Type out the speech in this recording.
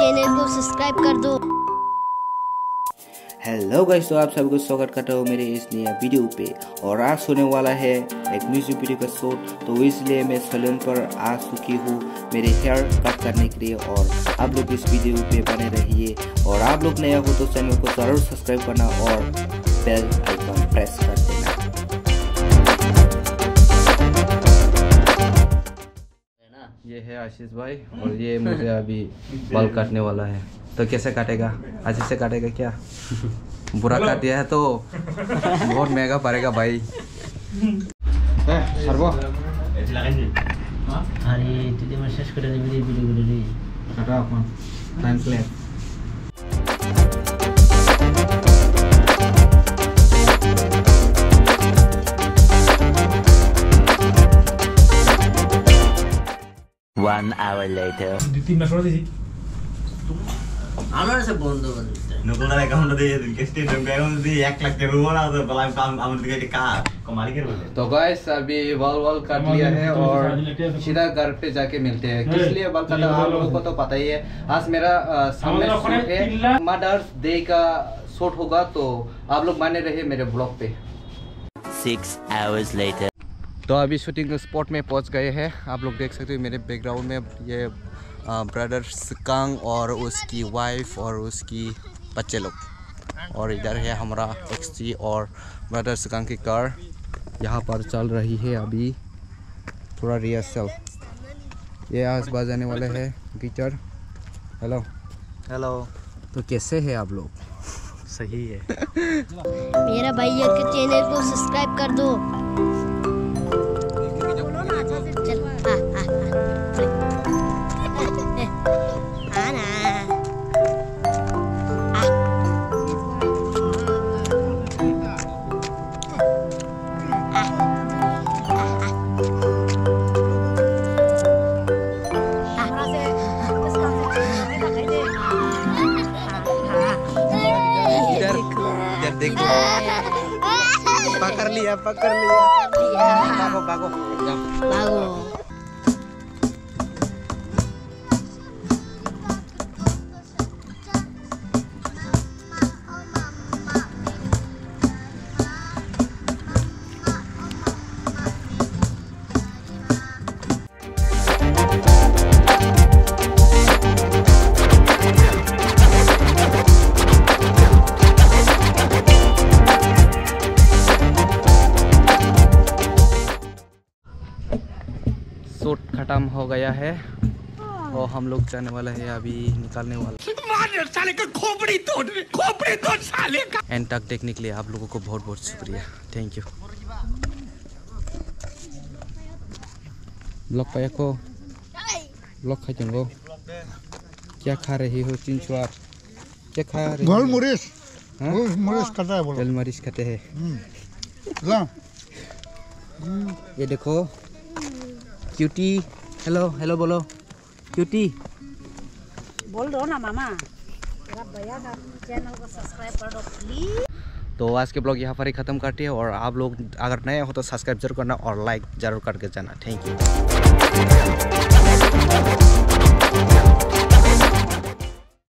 Channel को subscribe कर दो। हेलो गाइस, तो आप सबको स्वागत करता हूँ मेरे इस नए वीडियो पे। और आज होने वाला है एक म्यूजिक वीडियो का शूट, तो इसलिए मैं सैलून पर आ चुकी हूँ मेरे हेयर कट करने के लिए। और आप लोग इस वीडियो पे बने रहिए, और आप लोग नया हो तो चैनल को जरूर सब्सक्राइब करना और बेल आइकन प्रेस कर देना। ये है आशीष भाई, और ये मुझे अभी बाल काटने वाला है। तो कैसे काटेगा? आशीष से काटेगा क्या? बुरा काट दिया है तो बहुत महंगा पड़ेगा भाई। सर्वो अरे तुझे मैं शेष कर दे वीडियो रे काटा अपन ट्रांसलेट। One hour later. আমার কাছে বন্ধ করে দিতে নকল অ্যাকাউন্ট দিয়ে দিন স্টেট ব্যাংক অ্যাকাউন্ট দিয়ে 1 লাখ টাকা রুম না তো বলা আমার দিকে এটা का मालिक बोले। तो गाइस अभी बाल काट लिया है और सीधा घर पे जाके मिलते हैं। किस लिए बाल काटा आप लोगों को तो पता ही है। आज मेरा सामने शूट है, मदर्स डे का शूट होगा, तो आप लोग बने रहे मेरे ब्लॉग पे। 6 hours later. तो अभी शूटिंग स्पॉट में पहुंच गए हैं। आप लोग देख सकते हो मेरे बैकग्राउंड में ये ब्रदर सिकांग और उसकी वाइफ और उसकी बच्चे लोग, और इधर है हमारा टैक्सी और ब्रदर सिकांग की कार यहाँ पर चल रही है अभी थोड़ा रिहर्सल। ये आज बजाने वाले हैं गिटार। Hello hello. तो कैसे हैं आप लोग? सही है। मेरा भैया के चैनल को सब्सक्राइब कर दो। चल देखो, पकड़ लिया भागो भागो भागो। शूट खत्म हो गया है और हम लोग जाने वाला है, अभी निकालने वाला। साले का खोपड़ी तोड़ साले का। एंड तक देखने के लिए आप लोगों को बहुत बहुत शुक्रिया, थैंक यू। ब्लॉग पाया को ब्लॉग खा चुंगो। क्या खा रही हो चिंचुआर? क्या खा रही हो? गोलमरीच खाता है बोलो। गोलमरीच खाते हैं। ये देखो क्यूटी। हेलो हेलो बोलो क्यूटी। बोल दो ना मामा। मेरा भैया का चैनल को सब्सक्राइब कर दो प्लीज। तो आज के ब्लॉग यहाँ पर ही ख़त्म करते हैं, और आप लोग अगर नए हो तो सब्सक्राइब जरूर करना और लाइक जरूर करके जाना। Thank you.